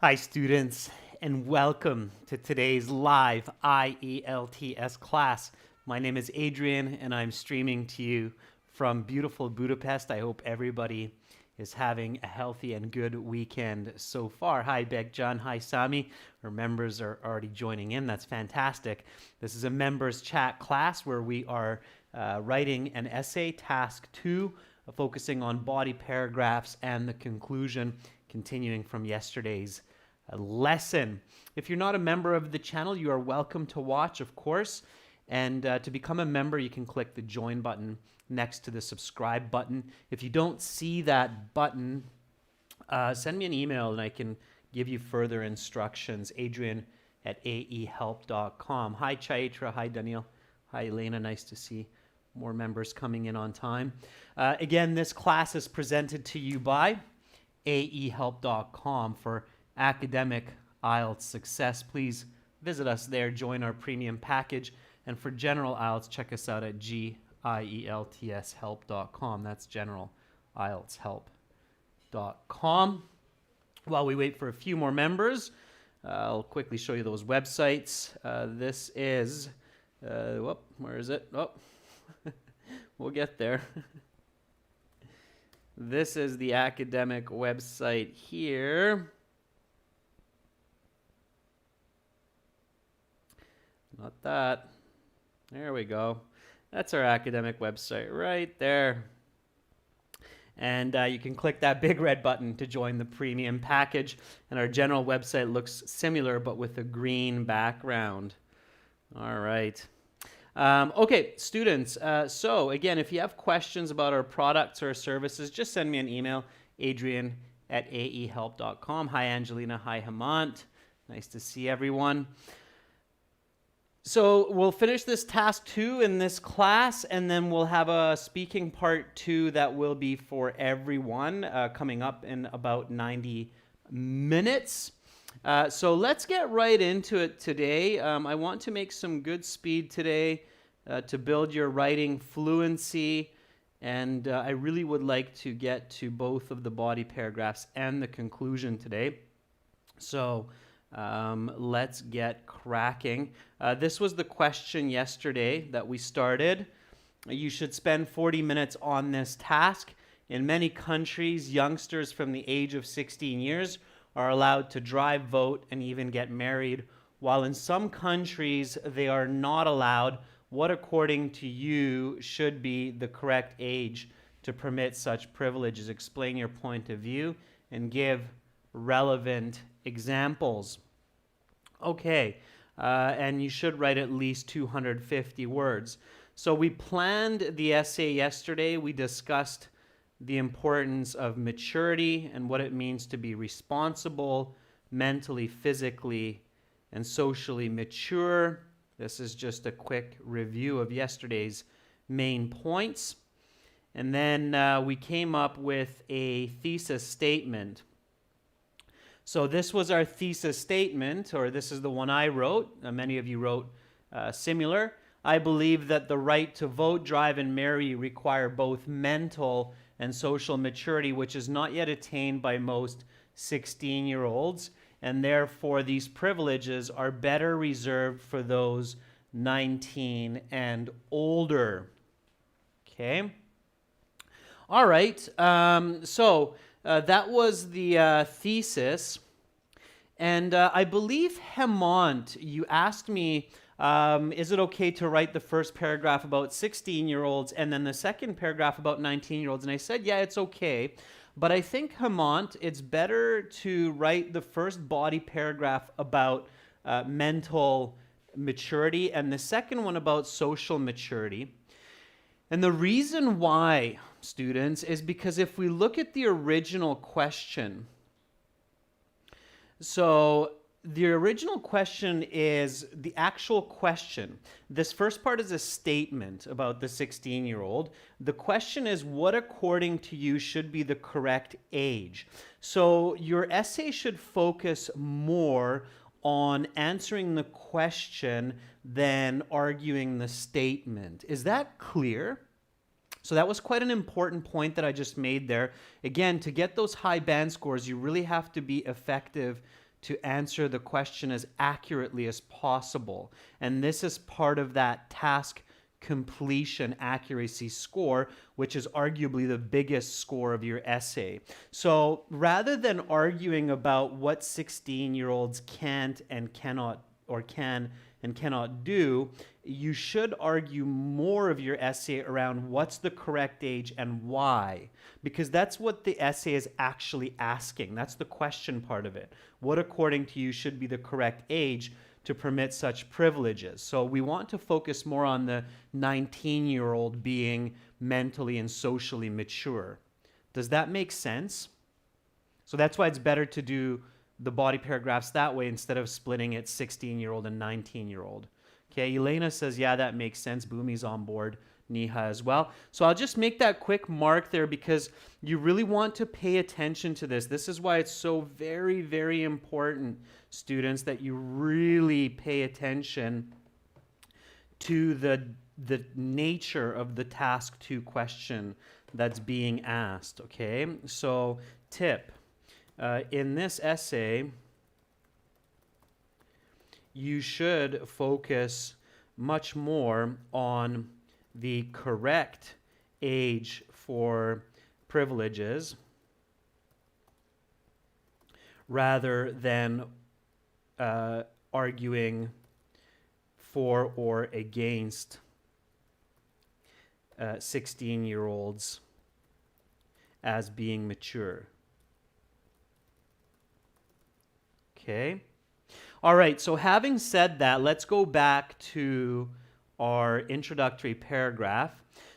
Hi, students, and welcome to today's live IELTS class. My name is Adrian, and I'm streaming to you from beautiful Budapest. I hope everybody is having a healthy and good weekend so far. Hi, Begjan. Hi, Sami. Our members are already joining in. That's fantastic. This is a members chat class where we are writing an essay, task 2, focusing on body paragraphs and the conclusion, continuing from yesterday's lesson. If you're not a member of the channel, you are welcome to watch, of course. And to become a member, you can click the join button next to the subscribe button. If you don't see that button, send me an email and I can give you further instructions. Adrian@aehelp.com. Hi, Chaitra. Hi, Daniel. Hi, Elena. Nice to see more members coming in on time. Again, this class is presented to you by aehelp.com for academic IELTS success. Please visit us there, join our premium package, and for general IELTS, check us out at gieltshelp.com. That's generalieltshelp.com. While we wait for a few more members, I'll quickly show you those websites. This is, where is it? Oh, we'll get there. This is the academic website here. Not that. There we go. That's our academic website right there. And you can click that big red button to join the premium package. And our general website looks similar, but with a green background. All right. Okay, students. So again, if you have questions about our products or services, just send me an email, adrian@aehelp.com. Hi, Angelina. Hi, Hemant. Nice to see everyone. So we'll finish this task 2 in this class, and then we'll have a speaking part 2 that will be for everyone coming up in about 90 minutes. So let's get right into it today. I want to make some good speed today to build your writing fluency, and I really would like to get to both of the body paragraphs and the conclusion today. So let's get cracking. This was the question yesterday that we started. You should spend 40 minutes on this task. In many countries, youngsters from the age of 16 years are allowed to drive, vote, and even get married, while in some countries they are not allowed. What, according to you, should be the correct age to permit such privileges? Explain your point of view and give relevant examples. Okay, and you should write at least 250 words. So we planned the essay yesterday. We discussed the importance of maturity and what it means to be responsible, mentally, physically, and socially mature. This is just a quick review of yesterday's main points. And then we came up with a thesis statement. So this was our thesis statement, or this is the one I wrote. Many of you wrote similar. I believe that the right to vote, drive, and marry require both mental and social maturity, which is not yet attained by most 16-year-olds, and therefore these privileges are better reserved for those 19 and older. Okay. All right. That was the thesis. And I believe, Hemant, you asked me, is it okay to write the first paragraph about 16-year-olds and then the second paragraph about 19-year-olds? And I said, yeah, it's okay. But I think, Hemant, it's better to write the first body paragraph about mental maturity and the second one about social maturity. And the reason why, students, is because if we look at the original question, so the original question is the actual question. This first part is a statement about the 16-year-old. The question is, what according to you should be the correct age? So your essay should focus more on answering the question than arguing the statement. Is that clear? So that was quite an important point that I just made there. Again, to get those high band scores, you really have to be effective to answer the question as accurately as possible. And this is part of that task completion accuracy score, which is arguably the biggest score of your essay. So rather than arguing about what 16-year-olds can't and cannot, or can and cannot do, you should argue more of your essay around what's the correct age and why, because that's what the essay is actually asking. That's the question part of it. What, according to you, should be the correct age to permit such privileges? So we want to focus more on the 19-year-old being mentally and socially mature. Does that make sense? So that's why it's better to do the body paragraphs that way instead of splitting it 16-year-old and 19-year-old. Okay, Elena says, yeah, that makes sense. Boomi's on board. Niha as well. So I'll just make that quick mark there because you really want to pay attention to this. This is why it's so very, very important, students, that you really pay attention to the nature of the task 2 question that's being asked. Okay, so tip. In this essay, you should focus much more on the correct age for privileges rather than arguing for or against 16-year-olds as being mature. Okay. All right. So having said that, let's go back to our introductory paragraph.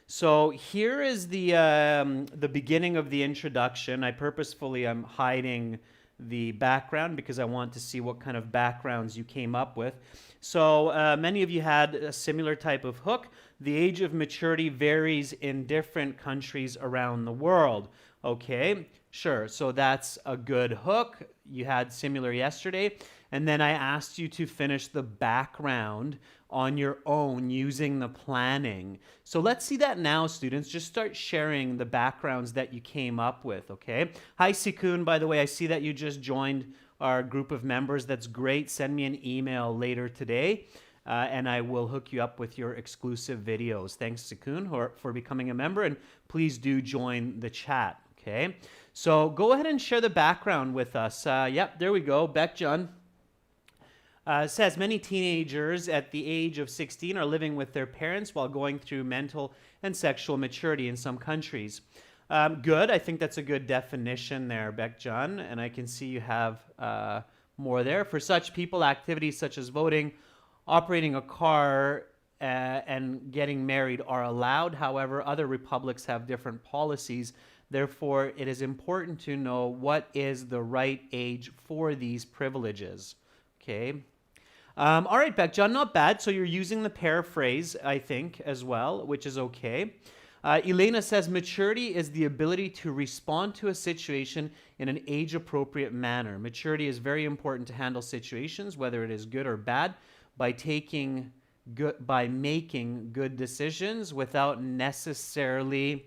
So here is the beginning of the introduction. I purposefully am hiding the background because I want to see what kind of backgrounds you came up with. So many of you had a similar type of hook. The age of maturity varies in different countries around the world. Okay, sure. So that's a good hook. You had similar yesterday. And then I asked you to finish the background on your own using the planning. So let's see that now, students. Just start sharing the backgrounds that you came up with, okay? Hi, Sikun, by the way. I see that you just joined our group of members. That's great. Send me an email later today, and I will hook you up with your exclusive videos. Thanks, Sikun, for becoming a member, and please do join the chat, okay? So go ahead and share the background with us. Yep, there we go. Beckjun. Says many teenagers at the age of 16 are living with their parents while going through mental and sexual maturity in some countries. Good. I think that's a good definition there, Beckjun. And I can see you have more there. For such people, activities such as voting, operating a car, and getting married are allowed. However, other republics have different policies. Therefore, it is important to know what is the right age for these privileges. Okay. All right, Beckjun, not bad. So you're using the paraphrase, I think, as well, which is okay. Elena says, maturity is the ability to respond to a situation in an age-appropriate manner. Maturity is very important to handle situations, whether it is good or bad, by making good decisions without necessarily,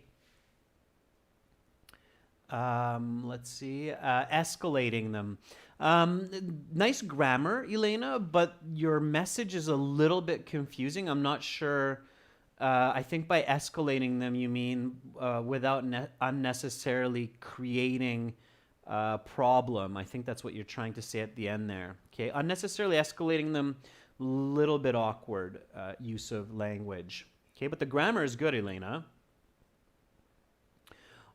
escalating them. Nice grammar, Elena, but your message is a little bit confusing. I'm not sure. I think by escalating them, you mean without unnecessarily creating a problem. I think that's what you're trying to say at the end there. Okay, unnecessarily escalating them, little bit awkward use of language. Okay, but the grammar is good, Elena.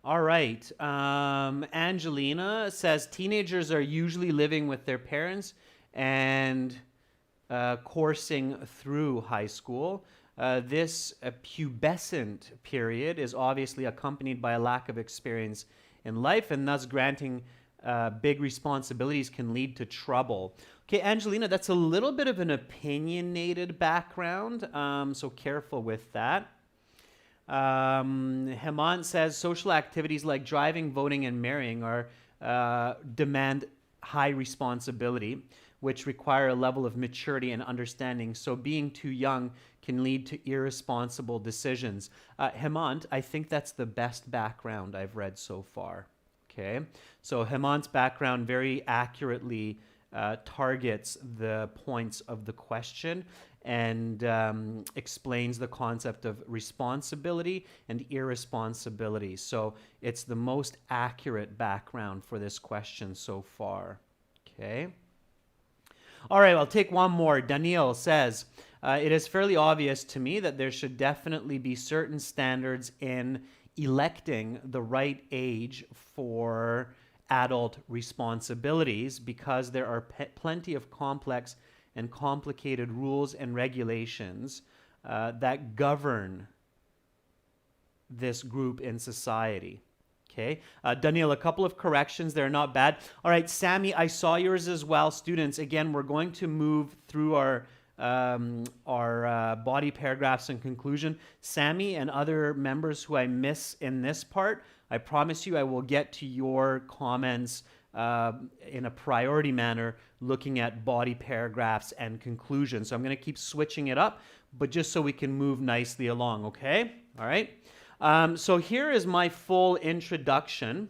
All right. Angelina says teenagers are usually living with their parents and coursing through high school. This pubescent period is obviously accompanied by a lack of experience in life, and thus granting big responsibilities can lead to trouble. Okay, Angelina, that's a little bit of an opinionated background, so careful with that. Hemant says social activities like driving, voting, and marrying are demand high responsibility, which require a level of maturity and understanding. So being too young can lead to irresponsible decisions. Hemant, I think that's the best background I've read so far. Okay, so Hemant's background very accurately targets the points of the question and explains the concept of responsibility and irresponsibility. So it's the most accurate background for this question so far. Okay. All right, I'll take one more. Daniel says, it is fairly obvious to me that there should definitely be certain standards in electing the right age for adult responsibilities because there are plenty of complex and complicated rules and regulations that govern this group in society. Okay, Daniel, a couple of corrections. They're not bad. All right, Sammy, I saw yours as well. Students, again, we're going to move through our body paragraphs and conclusion. Sammy and other members who I miss in this part, I promise you I will get to your comments in a priority manner, looking at body paragraphs and conclusions. So I'm going to keep switching it up, but just so we can move nicely along, okay? All right. So here is my full introduction.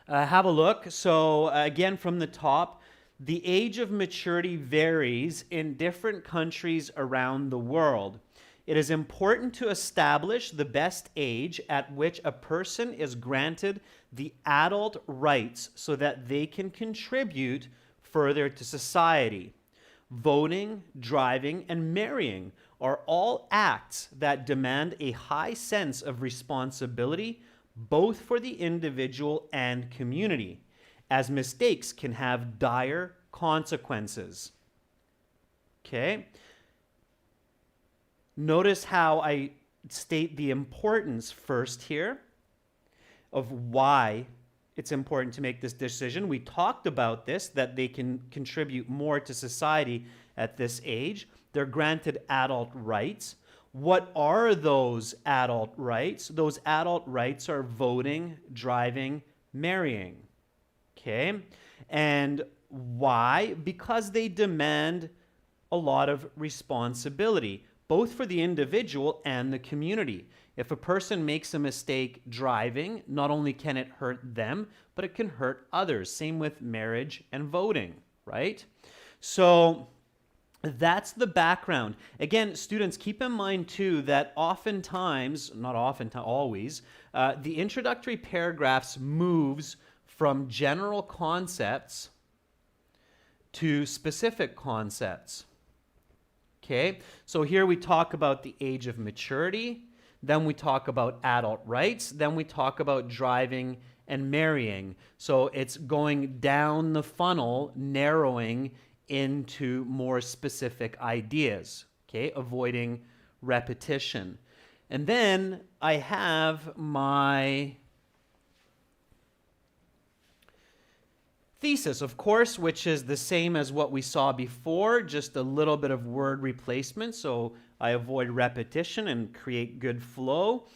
Have a look. So again, from the top, the age of maturity varies in different countries around the world. It is important to establish the best age at which a person is granted the adult rights so that they can contribute further to society. Voting, driving, and marrying are all acts that demand a high sense of responsibility, both for the individual and community, as mistakes can have dire consequences. Okay? Notice how I state the importance first here of why it's important to make this decision. We talked about this, that they can contribute more to society at this age. They're granted adult rights. What are those adult rights? Those adult rights are voting, driving, marrying. Okay? And why? Because they demand a lot of responsibility, both for the individual and the community. If a person makes a mistake driving, not only can it hurt them, but it can hurt others. Same with marriage and voting, right? So that's the background. Again, students, keep in mind too that oftentimes, not often, always, the introductory paragraphs moves from general concepts to specific concepts. Okay, so here we talk about the age of maturity, then we talk about adult rights, then we talk about driving and marrying. So it's going down the funnel, narrowing into more specific ideas, okay, avoiding repetition. And then I have my thesis, of course, which is the same as what we saw before, just a little bit of word replacement, so I avoid repetition and create good flow.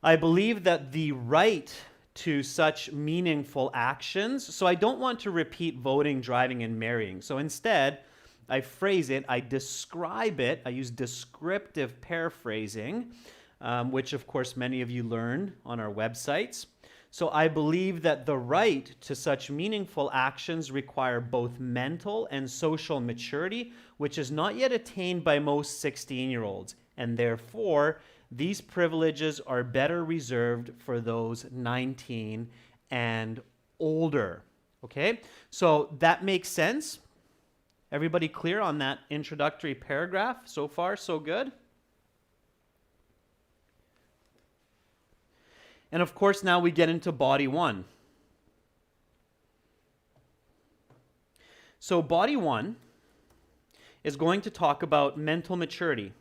I believe that the right to such meaningful actions, so I don't want to repeat voting, driving, and marrying. So instead, I phrase it, I describe it, I use descriptive paraphrasing, which of course many of you learn on our websites. So I believe that the right to such meaningful actions require both mental and social maturity, which is not yet attained by most 16-year-olds, and therefore these privileges are better reserved for those 19 and older. Okay, so that makes sense. Everybody clear on that introductory paragraph? So far, so good? And of course, now we get into body one. So body one is going to talk about mental maturity.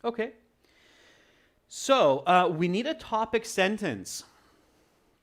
Okay. So we need a topic sentence.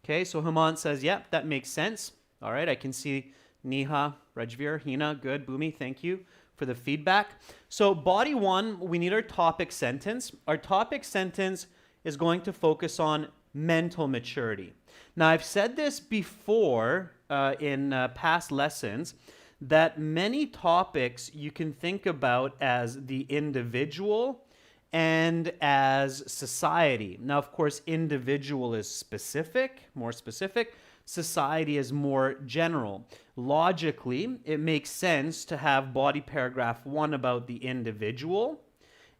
Okay, so Hemant says, yep, that makes sense. All right, I can see Neha, Rajveer, Hina, good. Bhumi, thank you for the feedback. So body one, we need our topic sentence. Our topic sentence is going to focus on mental maturity. Now, I've said this before in past lessons, that many topics you can think about as the individual and as society. Now, of course, individual is specific, more specific. Society is more general. Logically, it makes sense to have body paragraph 1 about the individual,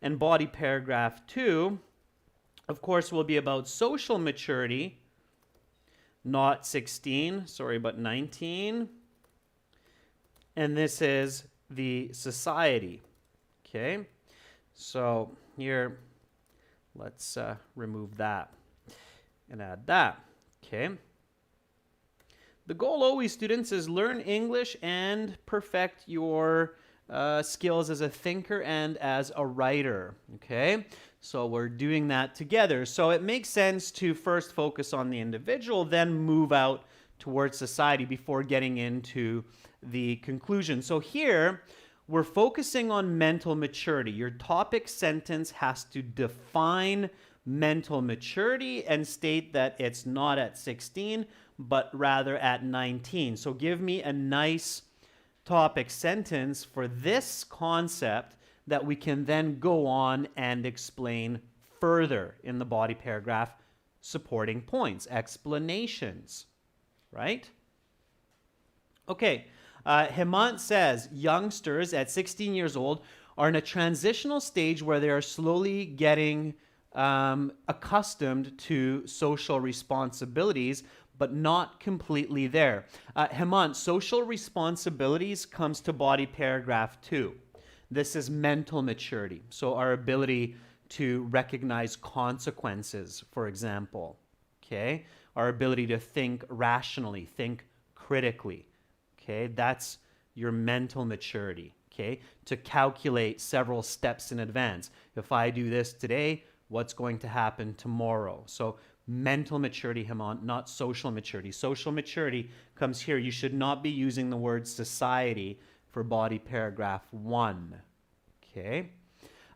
and body paragraph 2, of course, will be about social maturity, not 16, sorry, but 19. And this is the society. Okay, so here, let's remove that and add that. Okay. The goal always, students, is learn English and perfect your skills as a thinker and as a writer. Okay, so we're doing that together. So it makes sense to first focus on the individual, then move out towards society before getting into the conclusion. So here, we're focusing on mental maturity. Your topic sentence has to define mental maturity and state that it's not at 16, but rather at 19. So give me a nice topic sentence for this concept that we can then go on and explain further in the body paragraph, supporting points, explanations, right? Okay. Hemant says, youngsters at 16 years old are in a transitional stage where they are slowly getting accustomed to social responsibilities, but not completely there. Hemant, social responsibilities comes to body paragraph 2. This is mental maturity. So our ability to recognize consequences, for example. Okay? Our ability to think rationally, think critically. Okay, that's your mental maturity, okay? To calculate several steps in advance. If I do this today, what's going to happen tomorrow? So mental maturity, Hemant, not social maturity. Social maturity comes here. You should not be using the word society for body paragraph 1, okay?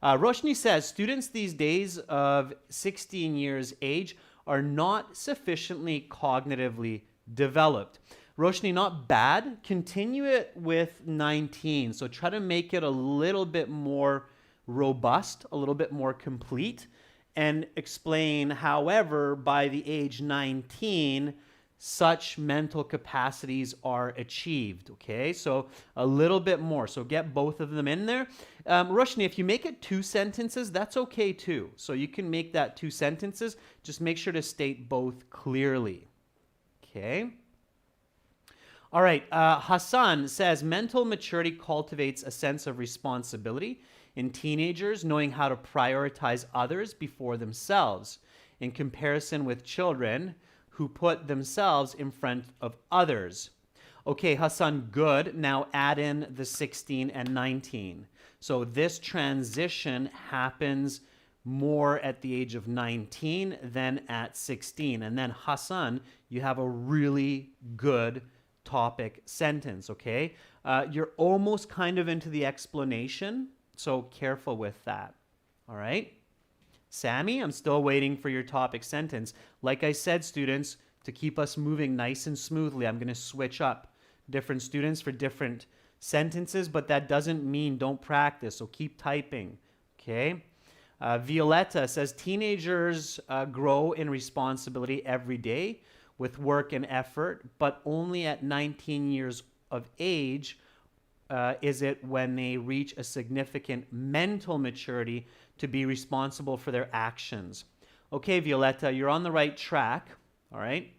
Roshni says, students these days of 16 years age are not sufficiently cognitively developed. Roshni, not bad. Continue it with 19. So try to make it a little bit more robust, a little bit more complete, and explain, however, by the age 19, such mental capacities are achieved. Okay, so a little bit more. So get both of them in there. Roshni, if you make it 2 sentences, that's okay too. So you can make that 2 sentences. Just make sure to state both clearly. Okay. All right, Hassan says, mental maturity cultivates a sense of responsibility in teenagers, knowing how to prioritize others before themselves, in comparison with children who put themselves in front of others. Okay, Hassan, good. Now add in the 16 and 19. So this transition happens more at the age of 19 than at 16. And then Hassan, you have a really good topic sentence, okay? You're almost kind of into the explanation, so careful with that, all right? Sammy, I'm still waiting for your topic sentence. Like I said, students, to keep us moving nice and smoothly, I'm going to switch up different students for different sentences, but that doesn't mean don't practice, so keep typing, okay? Violetta says, teenagers grow in responsibility every day with work and effort, but only at 19 years of age is it when they reach a significant mental maturity to be responsible for their actions. Okay, Violetta, you're on the right track, all right?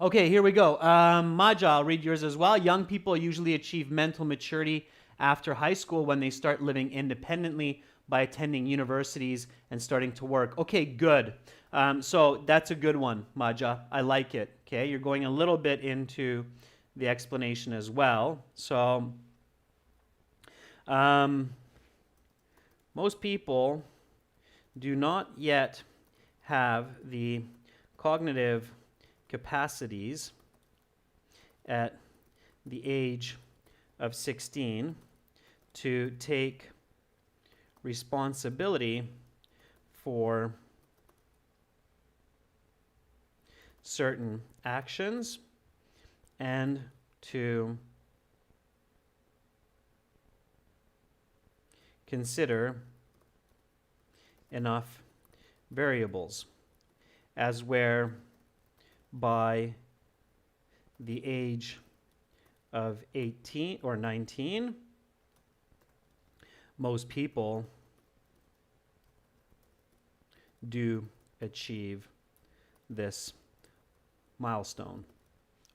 Okay, here we go. Maja, I'll read yours as well. Young people usually achieve mental maturity after high school when they start living independently by attending universities and starting to work. Okay, good. So that's a good one, Maja. I like it. Okay, you're going a little bit into the explanation as well. So most people do not yet have the cognitive capacities at the age of 16 to take responsibility for certain actions and to consider enough variables, as where by the age of 18 or 19, most people do achieve this milestone.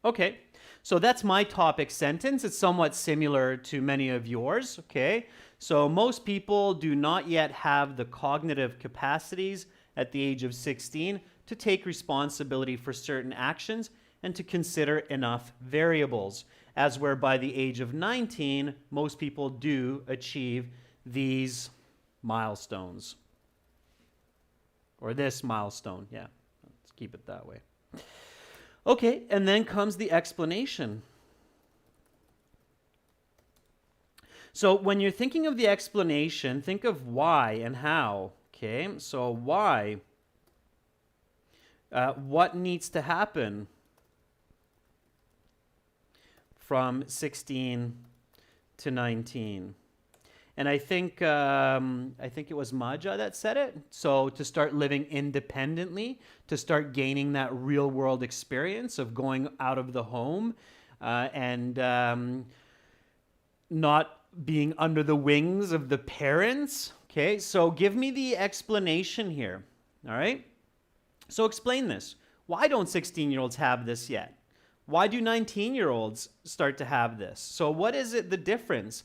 Okay, so that's my topic sentence. It's somewhat similar to many of yours, okay? So most people do not yet have the cognitive capacities at the age of 16 to take responsibility for certain actions and to consider enough variables, as where by the age of 19, most people do achieve these milestones. Or this milestone, yeah. Let's keep it that way. Okay, and then comes the explanation. So when you're thinking of the explanation, think of why and how. Okay, so why? What needs to happen from 16 to 19? And I think it was Maja that said it. So to start living independently, to start gaining that real world experience of going out of the home and not being under the wings of the parents. Okay, so give me the explanation here. All right. So explain this. Why don't 16-year-olds have this yet? Why do 19-year-olds start to have this? So what is it, the difference?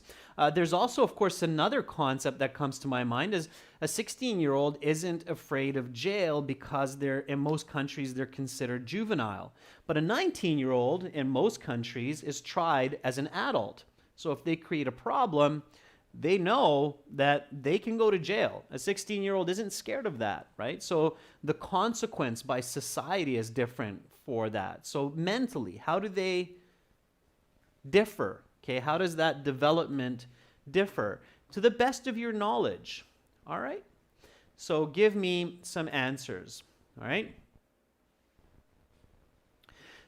There's also, of course, another concept that comes to my mind is a 16-year-old isn't afraid of jail because in most countries, they're considered juvenile. But a 19-year-old in most countries is tried as an adult. So if they create a problem, they know that they can go to jail. A 16-year-old isn't scared of that, right? So the consequence by society is different for that. So mentally, how do they differ? Okay, how does that development differ? To the best of your knowledge, all right? So give me some answers, all right?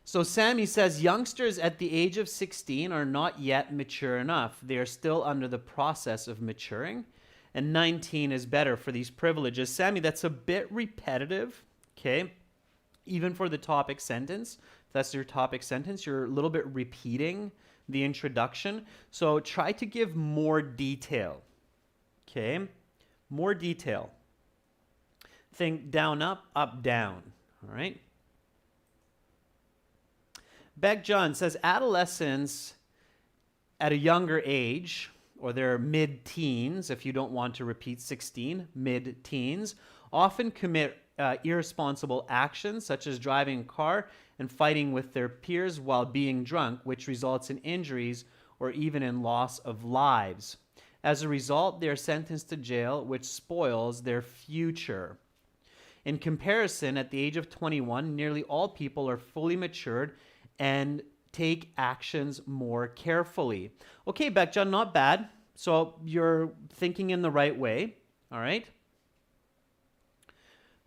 So Sammy says, youngsters at the age of 16 are not yet mature enough. They are still under the process of maturing, and 19 is better for these privileges. Sammy, that's a bit repetitive, okay? Even for the topic sentence, if that's your topic sentence, you're a little bit repeating the introduction. So try to give more detail, okay? More detail. Think down, up, down, all right? Beck John says, adolescents at a younger age, or their mid-teens, if you don't want to repeat 16, mid-teens, often commit irresponsible actions such as driving a car and fighting with their peers while being drunk, which results in injuries or even in loss of lives. As a result, they are sentenced to jail, which spoils their future. In comparison, at the age of 21, nearly all people are fully matured and take actions more carefully. Okay, Beckjan, not bad. So you're thinking in the right way, all right?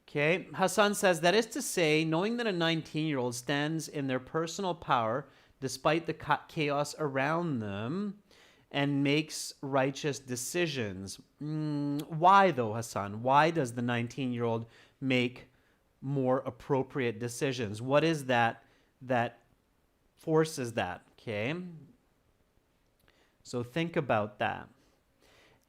Okay, Hassan says, that is to say, knowing that a 19-year-old stands in their personal power despite the chaos around them and makes righteous decisions. Why though, Hassan? Why does the 19-year-old make more appropriate decisions? What is that forces that, okay? So think about that.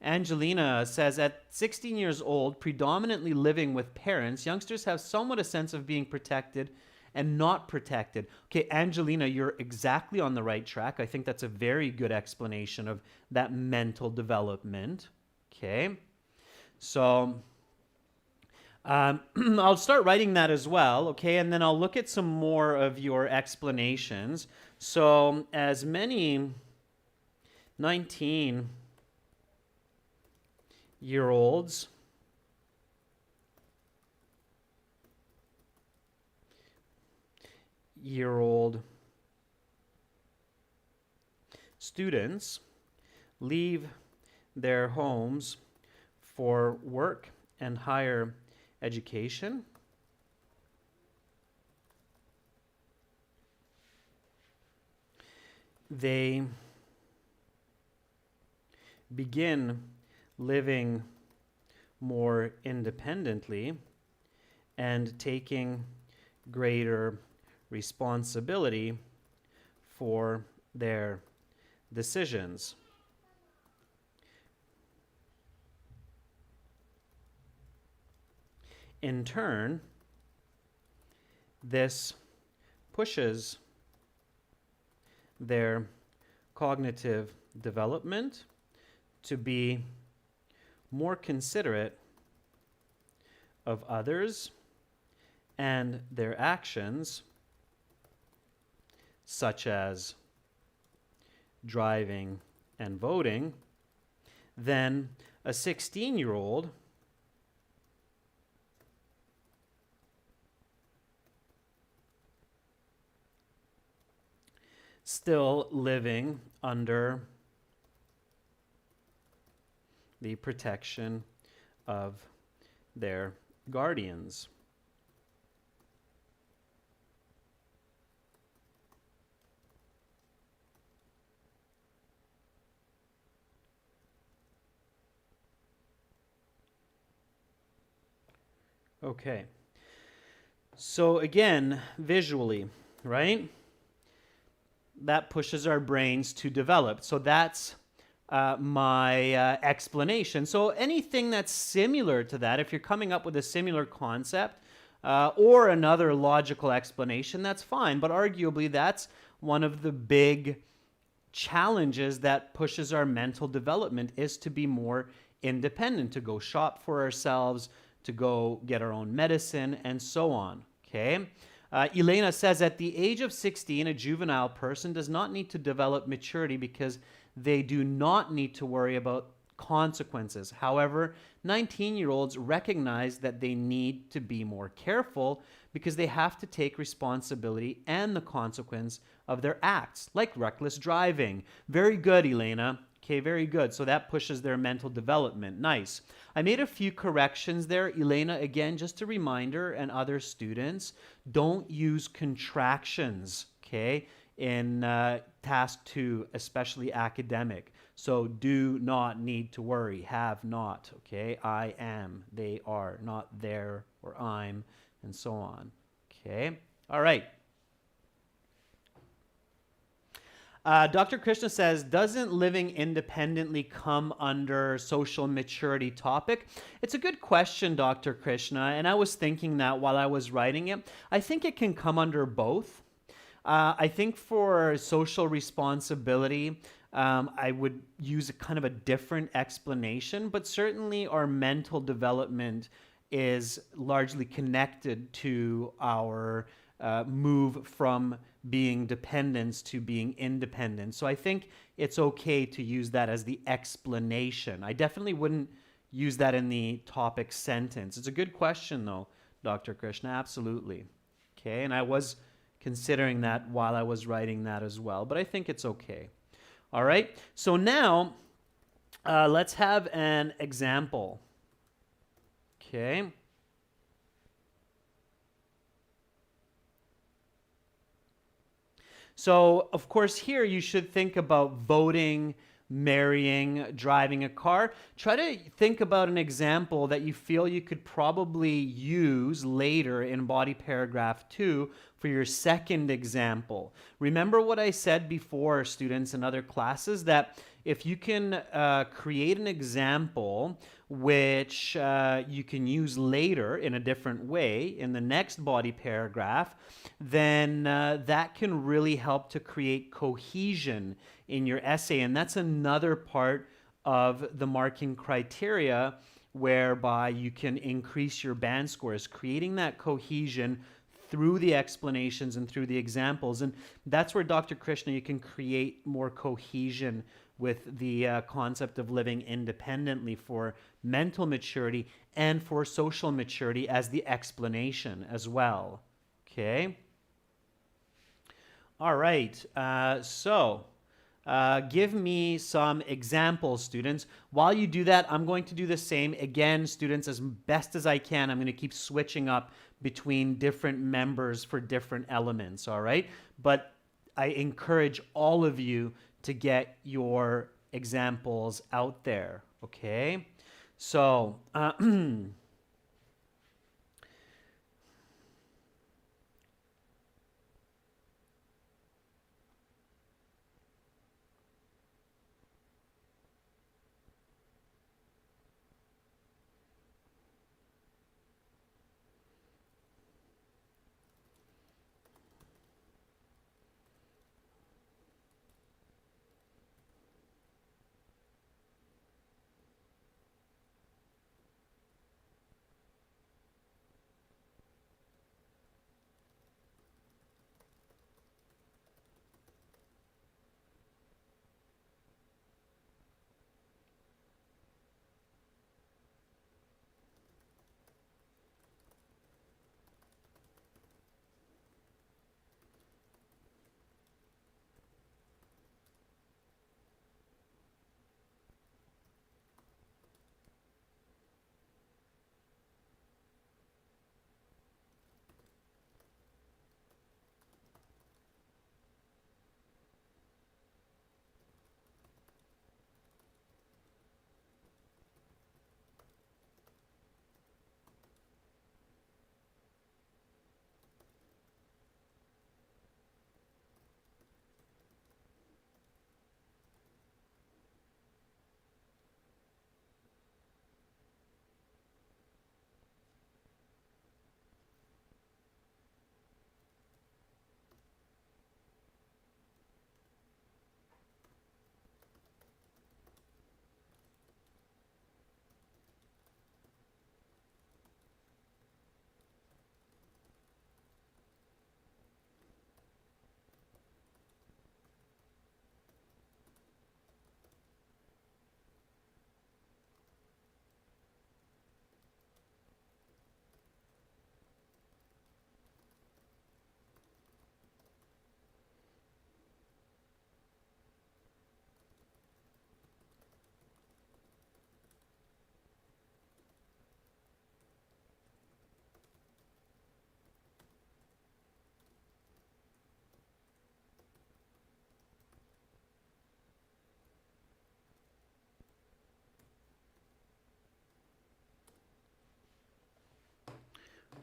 Angelina says, at 16 years old, predominantly living with parents, youngsters have somewhat a sense of being protected and not protected. Okay, Angelina, you're exactly on the right track. I think that's a very good explanation of that mental development. Okay, so I'll start writing that as well, okay, and then I'll look at some more of your explanations. So as many 19-year-olds students leave their homes for work and higher education. They begin living more independently and taking greater responsibility for their decisions. In turn, this pushes their cognitive development to be more considerate of others and their actions, such as driving and voting, than a 16-year-old still living under the protection of their guardians. Okay. So again, visually, right? That pushes our brains to develop. So that's my explanation. So anything that's similar to that, if you're coming up with a similar concept or another logical explanation, that's fine. But arguably, that's one of the big challenges that pushes our mental development, is to be more independent, to go shop for ourselves, to go get our own medicine, and so on. Okay. Elena says, at the age of 16, a juvenile person does not need to develop maturity because they do not need to worry about consequences. However, 19-year-olds recognize that they need to be more careful because they have to take responsibility and the consequence of their acts, like reckless driving. Very good, Elena. Okay, very good. So that pushes their mental development. Nice. I made a few corrections there. Elena, again, just a reminder, and other students, don't use contractions, okay, in task 2, especially academic. So do not need to worry, have not, okay? I am, they are, not there or I'm, and so on, okay? All right. Dr. Krishna says, doesn't living independently come under social maturity topic? It's a good question, Dr. Krishna, and I was thinking that while I was writing it. I think it can come under both. I think for social responsibility, I would use a kind of a different explanation, but certainly our mental development is largely connected to our move from being dependence to being independent. So I think it's okay to use that as the explanation. I definitely wouldn't use that in the topic sentence. It's a good question though, Dr. Krishna, absolutely. Okay, and I was considering that while I was writing that as well, but I think it's okay. All right, so now let's have an example. Okay. So, of course, here you should think about voting, marrying, driving a car. Try to think about an example that you feel you could probably use later in body paragraph 2 for your second example. Remember what I said before, students, in other classes, that if you can create an example which you can use later in a different way in the next body paragraph, then that can really help to create cohesion in your essay. And that's another part of the marking criteria whereby you can increase your band scores, creating that cohesion through the explanations and through the examples. And that's where, Dr. Krishna, you can create more cohesion with the concept of living independently for mental maturity and for social maturity as the explanation as well. Okay? All right. Give me some examples, students. While you do that, I'm going to do the same again, students, as best as I can. I'm going to keep switching up between different members for different elements, all right? But I encourage all of you to get your examples out there. Okay, so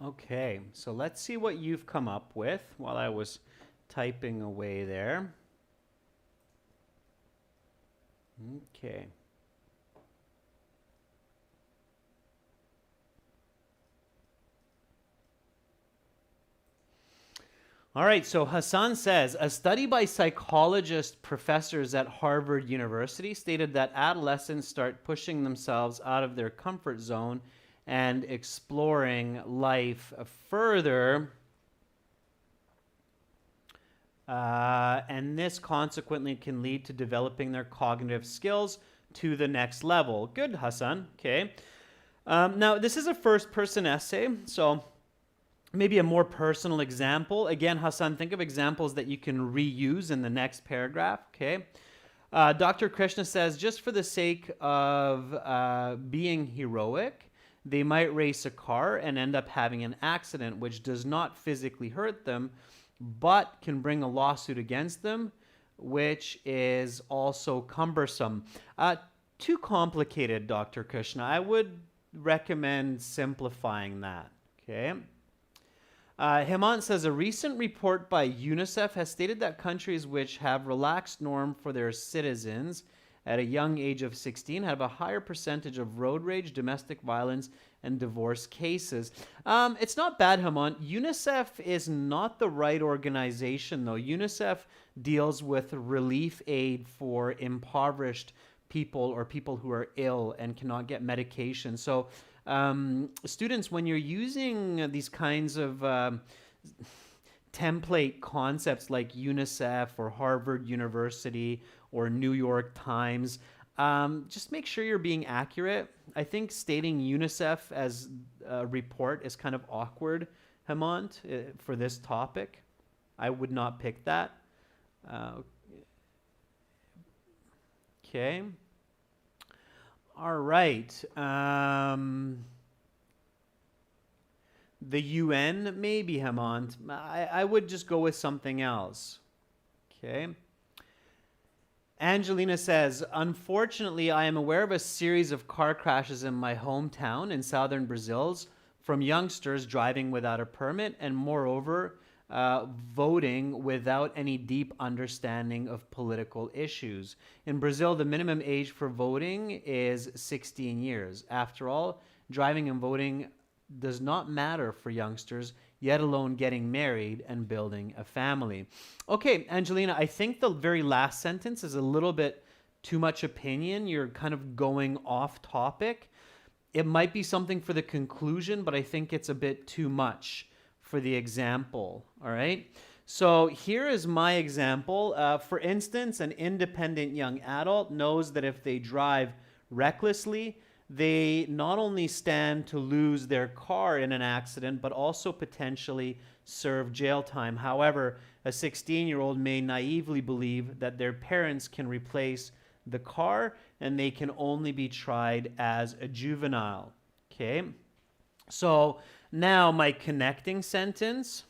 okay, so let's see what you've come up with while I was typing away there. Okay. All right, so Hassan says a study by psychologist professors at Harvard University stated that adolescents start pushing themselves out of their comfort zone and exploring life further. And this consequently can lead to developing their cognitive skills to the next level. Good, Hassan. Okay. Now, this is a first person essay, so maybe a more personal example. Again, Hassan, think of examples that you can reuse in the next paragraph. Okay. Dr. Krishna says, just for the sake of being heroic, they might race a car and end up having an accident which does not physically hurt them, but can bring a lawsuit against them, which is also cumbersome. Too complicated, Dr. Krishna. I would recommend simplifying that. Okay. Hemant says a recent report by UNICEF has stated that countries which have relaxed norm for their citizens at a young age of 16 have a higher percentage of road rage, domestic violence, and divorce cases. It's not bad, Hemant. UNICEF is not the right organization, though. UNICEF deals with relief aid for impoverished people or people who are ill and cannot get medication. So students, when you're using these kinds of template concepts like UNICEF or Harvard University or New York Times, just make sure you're being accurate. I think stating UNICEF as a report is kind of awkward, Hemant, for this topic. I would not pick that. Okay. All right. The UN, maybe, Hemant. I would just go with something else. Okay. Angelina says, unfortunately, I am aware of a series of car crashes in my hometown in southern Brazil from youngsters driving without a permit and, moreover, voting without any deep understanding of political issues. In Brazil, the minimum age for voting is 16 years. After all, driving and voting does not matter for youngsters, yet alone getting married and building a family. Okay, Angelina, I think the very last sentence is a little bit too much opinion. You're kind of going off topic. It might be something for the conclusion, but I think it's a bit too much for the example. All right. So here is my example. For instance, an independent young adult knows that if they drive recklessly, they not only stand to lose their car in an accident, but also potentially serve jail time. However, a 16-year-old may naively believe that their parents can replace the car and they can only be tried as a juvenile. Okay? So now my connecting sentence.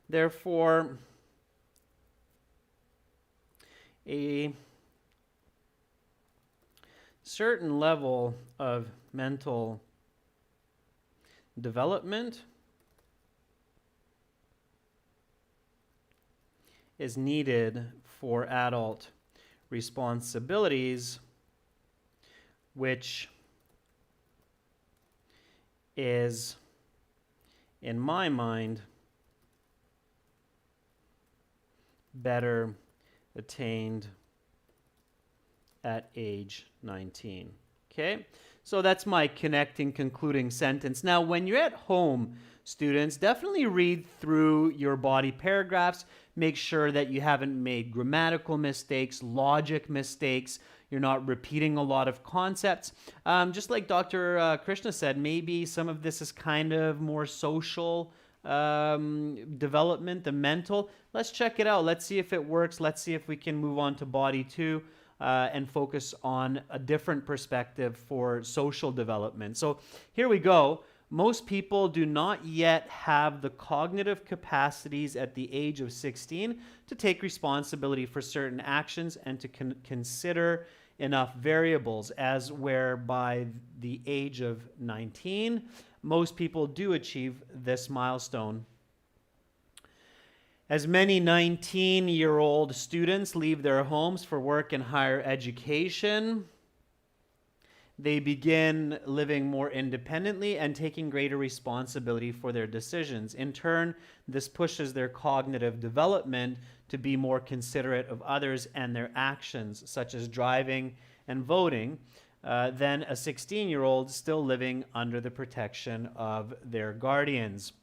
Therefore, a certain level of mental development is needed for adult responsibilities, which is, in my mind, better attained at age 19. Okay, so that's my connecting concluding sentence. Now, when you're at home, students, definitely read through your body paragraphs. Make sure that you haven't made grammatical mistakes, logic mistakes. You're not repeating a lot of concepts. Just like Dr. Krishna said, maybe some of this is kind of more social development, the mental. Let's check it out. Let's see if it works. Let's see if we can move on to body 2 and focus on a different perspective for social development. So here we go. Most people do not yet have the cognitive capacities at the age of 16 to take responsibility for certain actions and to consider enough variables, as where by the age of 19, most people do achieve this milestone. As many 19-year-old students leave their homes for work and higher education, they begin living more independently and taking greater responsibility for their decisions. In turn, this pushes their cognitive development to be more considerate of others and their actions, such as driving and voting, than a 16-year-old still living under the protection of their guardians.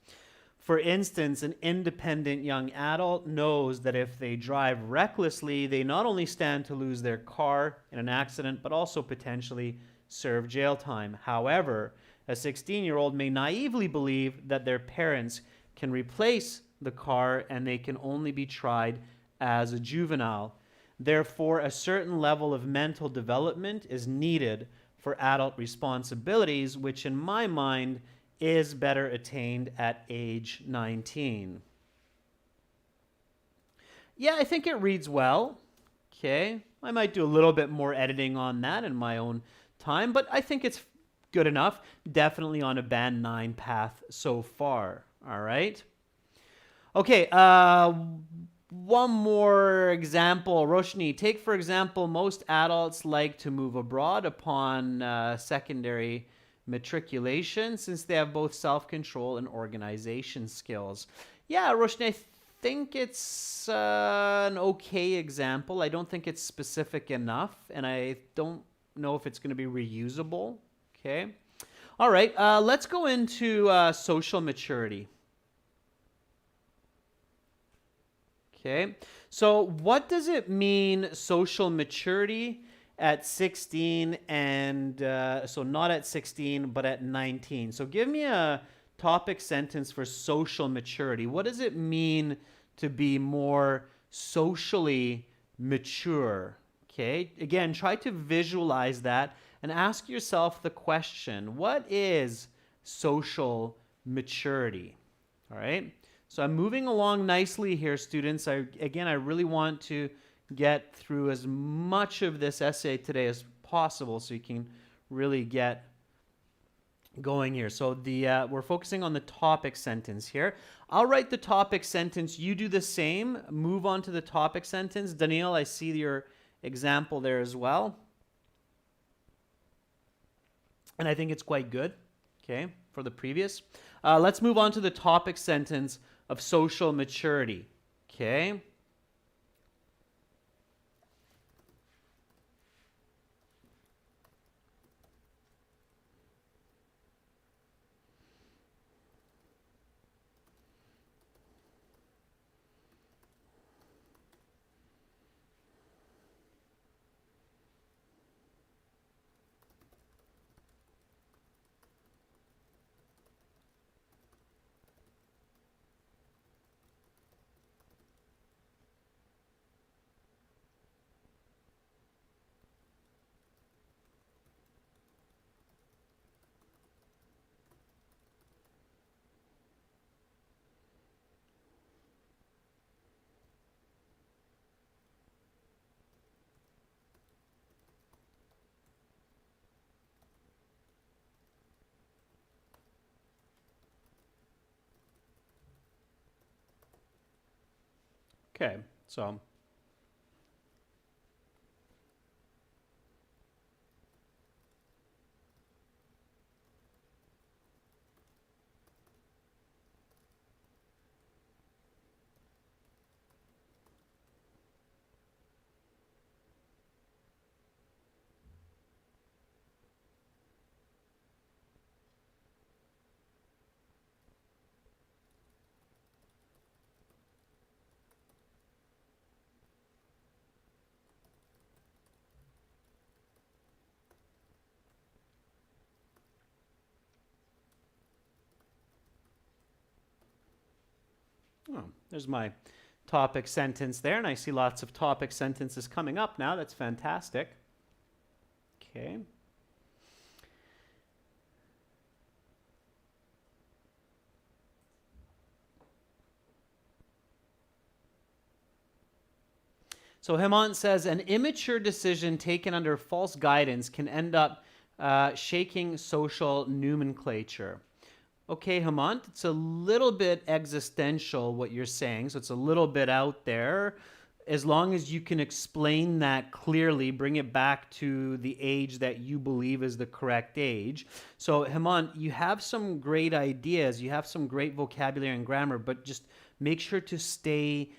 For instance, an independent young adult knows that if they drive recklessly, they not only stand to lose their car in an accident, but also potentially serve jail time. However, a 16-year-old may naively believe that their parents can replace the car and they can only be tried as a juvenile. Therefore, a certain level of mental development is needed for adult responsibilities, which in my mind is better attained at age 19. Yeah, I think it reads well. Okay, I might do a little bit more editing on that in my own time, but I think it's good enough. Definitely on a band 9 path so far. All right. Okay, one more example. Roshni, take for example, most adults like to move abroad upon secondary matriculation since they have both self-control and organization skills. Yeah, Roshni, I think it's an okay example. I don't think it's specific enough, and I don't know if it's going to be reusable. Okay. All right, let's go into social maturity. Okay, so what does it mean, social maturity at 16 and so not at 16 but at 19? So give me a topic sentence for social maturity. What does it mean to be more socially mature? Okay, again, try to visualize that and ask yourself the question, what is social maturity. All right. So I'm moving along nicely here, students. I really want to get through as much of this essay today as possible so you can really get going here. So we're focusing on the topic sentence here. I'll write the topic sentence. You do the same. Move on to the topic sentence. Daniel, I see your example there as well. And I think it's quite good, okay, for the previous. Let's move on to the topic sentence of social maturity, okay? Okay, so there's my topic sentence there, and I see lots of topic sentences coming up now. That's fantastic. Okay. So Hemant says, an immature decision taken under false guidance can end up shaking social nomenclature. Okay, Hemant, it's a little bit existential what you're saying, so it's a little bit out there. As long as you can explain that clearly, bring it back to the age that you believe is the correct age. So Hemant, you have some great ideas, you have some great vocabulary and grammar, but just make sure to stay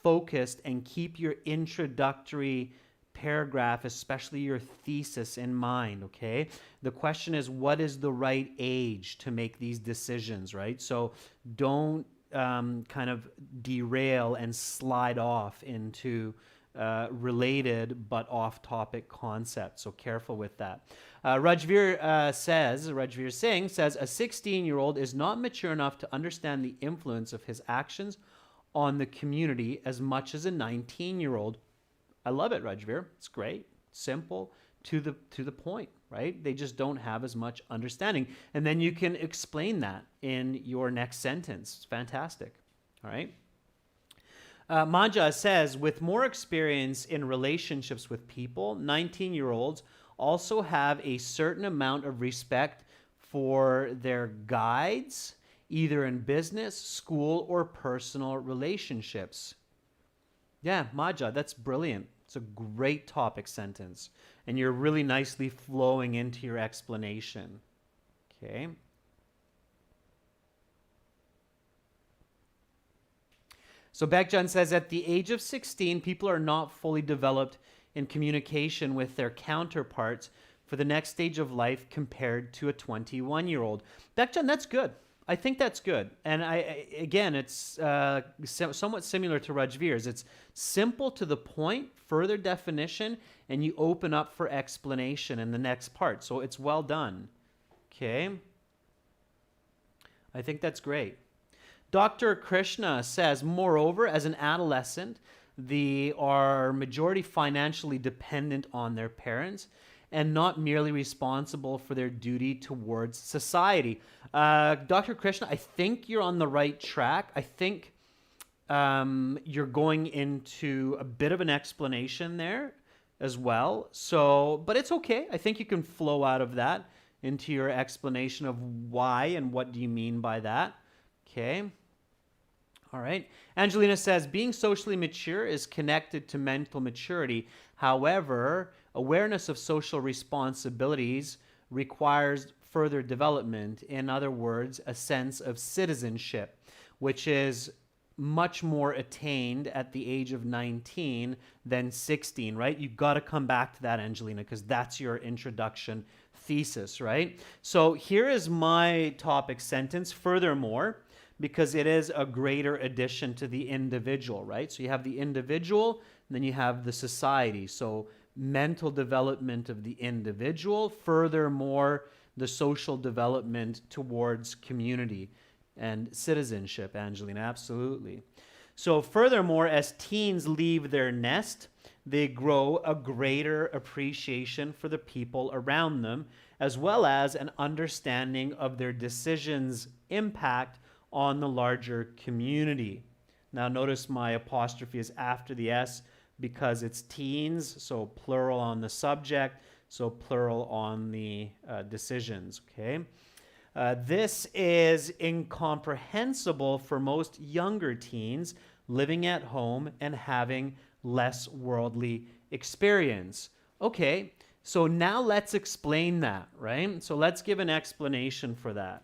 focused and keep your introductory paragraph, especially your thesis, in mind, okay? The question is, what is the right age to make these decisions, right? So don't kind of derail and slide off into related but off-topic concepts, so careful with that. Rajveer Singh says, a 16-year-old is not mature enough to understand the influence of his actions on the community as much as a 19-year-old. I love it, Rajveer. It's great, simple, to the point, right? They just don't have as much understanding. And then you can explain that in your next sentence. It's fantastic, all right? Manja says, with more experience in relationships with people, 19-year-olds also have a certain amount of respect for their guides, either in business, school, or personal relationships. Yeah, Maja, that's brilliant. It's a great topic sentence. And you're really nicely flowing into your explanation. Okay. So Bekjan says, at the age of 16, people are not fully developed in communication with their counterparts for the next stage of life compared to a 21-year-old. Bekjan, that's good. I think that's good. And again, it's somewhat similar to Rajveer's. It's simple to the point, further definition, and you open up for explanation in the next part. So it's well done. Okay. I think that's great. Dr. Krishna says, moreover, as an adolescent, they are majority financially dependent on their parents, and not merely responsible for their duty towards society. Dr. Krishna, I think you're on the right track. I think you're going into a bit of an explanation there as well. So, but it's okay. I think you can flow out of that into your explanation of why and what do you mean by that. Okay. All right. Angelina says, being socially mature is connected to mental maturity. However, awareness of social responsibilities requires further development. In other words, a sense of citizenship, which is much more attained at the age of 19 than 16, right? You've got to come back to that, Angelina, because that's your introduction thesis, right? So here is my topic sentence. Furthermore, because it is a greater addition to the individual, right? So you have the individual, and then you have the society. So mental development of the individual, furthermore, the social development towards community and citizenship, Angelina, absolutely. So furthermore, as teens leave their nest, they grow a greater appreciation for the people around them, as well as an understanding of their decisions' impact on the larger community. Now notice my apostrophe is after the S because it's teens, so plural on the subject, so plural on the decisions, okay? This is incomprehensible for most younger teens living at home and having less worldly experience. Okay, so now let's explain that, right? So let's give an explanation for that.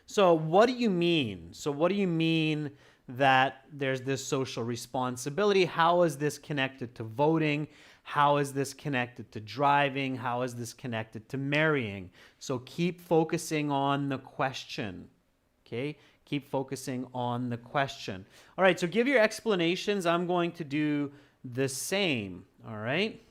So what do you mean? So what do you mean that there's this social responsibility? How is this connected to voting? How is this connected to driving? How is this connected to marrying? So keep focusing on the question, okay? Keep focusing on the question. All right, so give your explanations. I'm going to do the same, all right?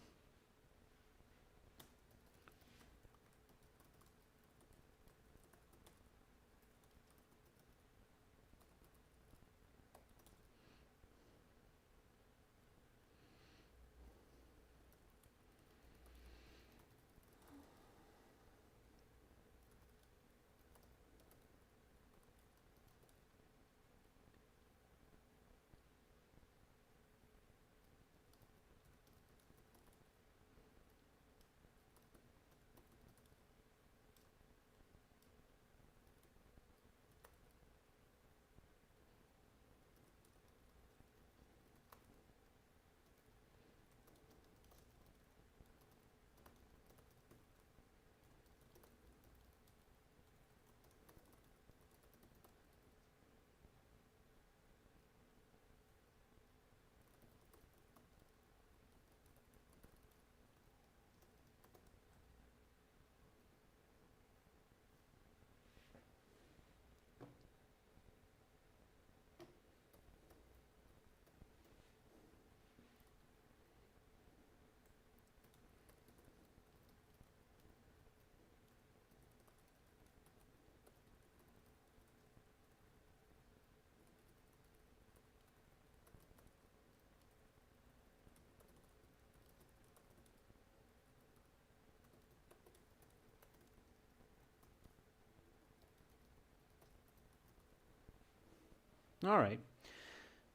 All right.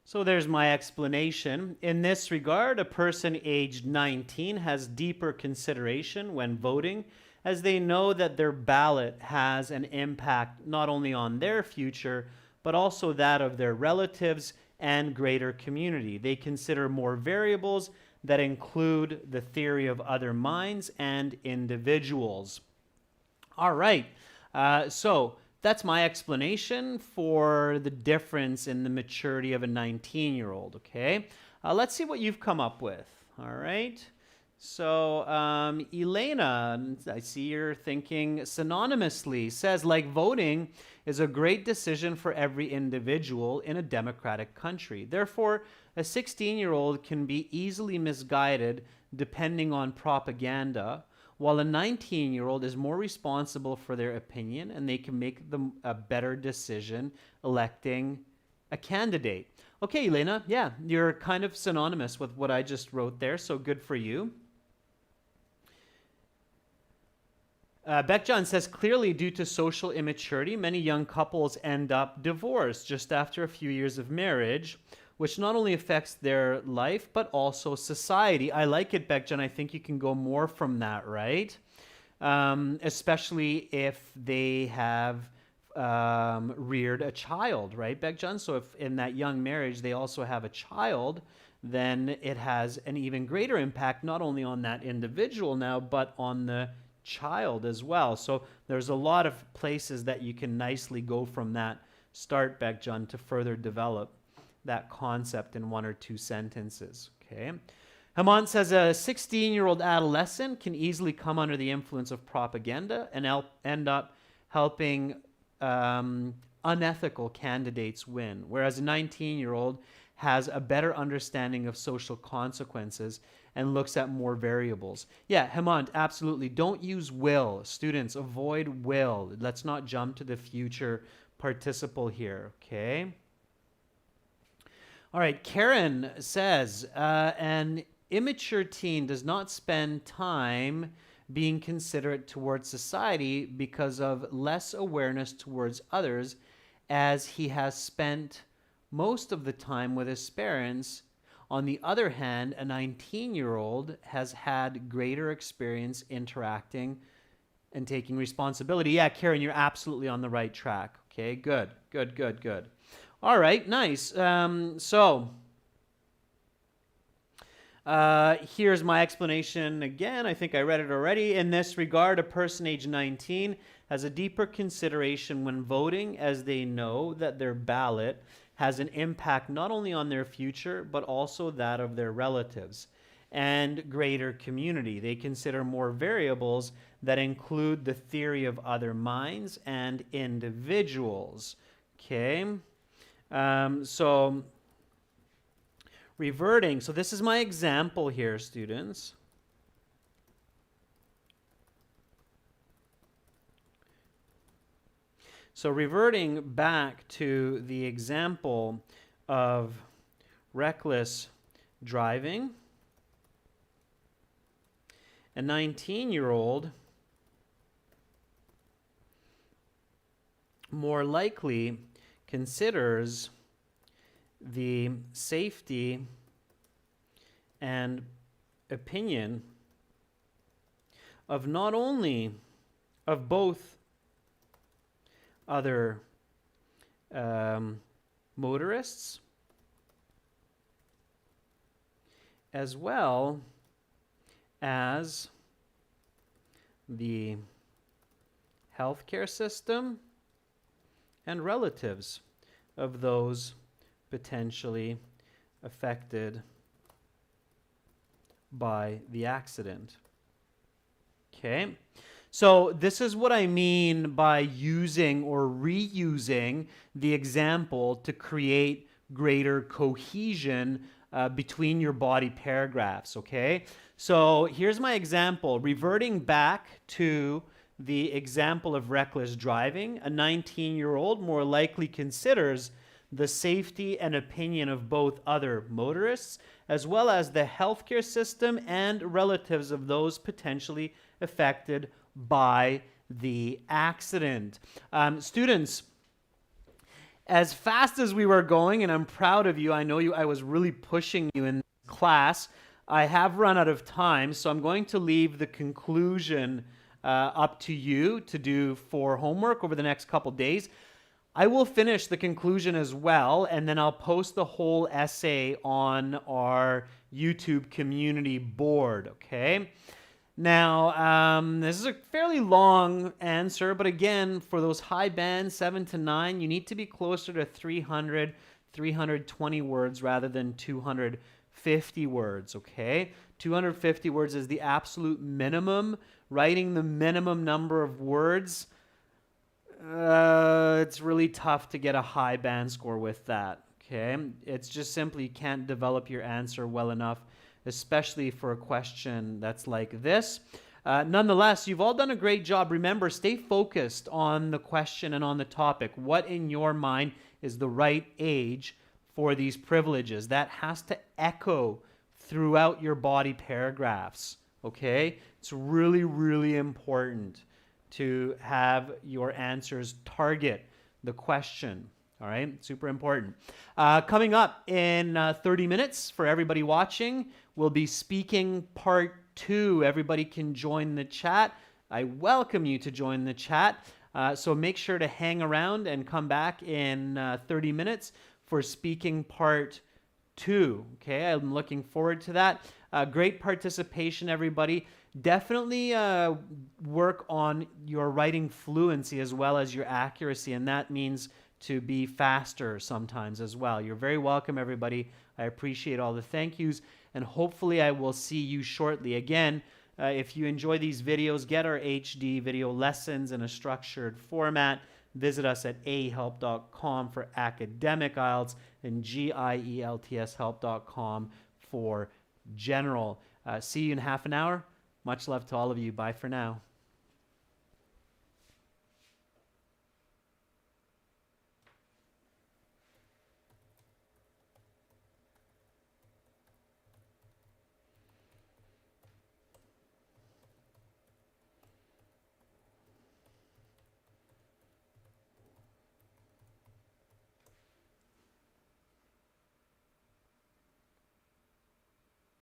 So there's my explanation. In this regard, a person aged 19 has deeper consideration when voting, as they know that their ballot has an impact not only on their future, but also that of their relatives and greater community. They consider more variables that include the theory of other minds and individuals. All right. So that's my explanation for the difference in the maturity of a 19-year-old, okay? Let's see what you've come up with, all right? So Elena, I see you're thinking synonymously, says, like voting is a great decision for every individual in a democratic country. Therefore, a 16-year-old can be easily misguided depending on propaganda, while a 19-year-old is more responsible for their opinion and they can make a better decision electing a candidate. Okay, Elena, yeah, you're kind of synonymous with what I just wrote there, so good for you. Beckjohn says, clearly due to social immaturity, many young couples end up divorced just after a few years of marriage, which not only affects their life, but also society. I like it, Beckjohn. I think you can go more from that, right? Especially if they have reared a child, right, Beckjohn? So if in that young marriage they also have a child, then it has an even greater impact, not only on that individual now, but on the child as well. So there's a lot of places that you can nicely go from that start, Beckjohn, to further develop that concept in one or two sentences. Okay. Hemant says a 16-year-old adolescent can easily come under the influence of propaganda and end up helping unethical candidates win, whereas a 19-year-old has a better understanding of social consequences and looks at more variables. Yeah, Hemant, absolutely. Don't use will. Students, avoid will. Let's not jump to the future participle here, okay? All right, Karen says, an immature teen does not spend time being considerate towards society because of less awareness towards others, as he has spent most of the time with his parents. On the other hand, a 19-year-old has had greater experience interacting and taking responsibility. Yeah, Karen, you're absolutely on the right track. Okay, good. All right, nice. Here's my explanation again. I think I read it already. In this regard, a person age 19 has a deeper consideration when voting, as they know that their ballot has an impact not only on their future, but also that of their relatives and greater community. They consider more variables that include the theory of other minds and individuals. Okay? So reverting. So this is my example here, students. So reverting back to the example of reckless driving, a 19-year-old more likely considers the safety and opinion of not only of both other motorists, as well as the healthcare system and relatives of those potentially affected by the accident. Okay? So this is what I mean by using or reusing the example to create greater cohesion between your body paragraphs, okay? So here's my example. Reverting back to the example of reckless driving, a 19-year-old more likely considers the safety and opinion of both other motorists, as well as the healthcare system and relatives of those potentially affected by the accident. Students, as fast as we were going, and I'm proud of you, I know I was really pushing you in class, I have run out of time, so I'm going to leave the conclusion up to you to do for homework over the next couple days. I will finish the conclusion as well, and then I'll post the whole essay on our YouTube community board, okay? Now, this is a fairly long answer, but again, for those high bands, 7 to 9, you need to be closer to 300, 320 words rather than 250 words, okay? 250 words is the absolute minimum. Writing the minimum number of words, it's really tough to get a high band score with that, okay? It's just simply you can't develop your answer well enough, especially for a question that's like this. Nonetheless, you've all done a great job. Remember, stay focused on the question and on the topic. What in your mind is the right age for these privileges? That has to echo throughout your body paragraphs, okay? It's really, really important. to have your answers target the question. All right, super important. Coming up in 30 minutes for everybody watching, we'll be speaking part 2. Everybody can join the chat. I welcome you to join the chat. So make sure to hang around and come back in 30 minutes for speaking part 2. Okay, I'm looking forward to that. Great participation, everybody. Definitely work on your writing fluency as well as your accuracy, and that means to be faster sometimes as well. You're very welcome, everybody. I appreciate all the thank yous, and hopefully I will see you shortly. Again, if you enjoy these videos, get our HD video lessons in a structured format. Visit us at ahelp.com for academic IELTS and gieltshelp.com for general. See you in half an hour. Much love to all of you. Bye for now.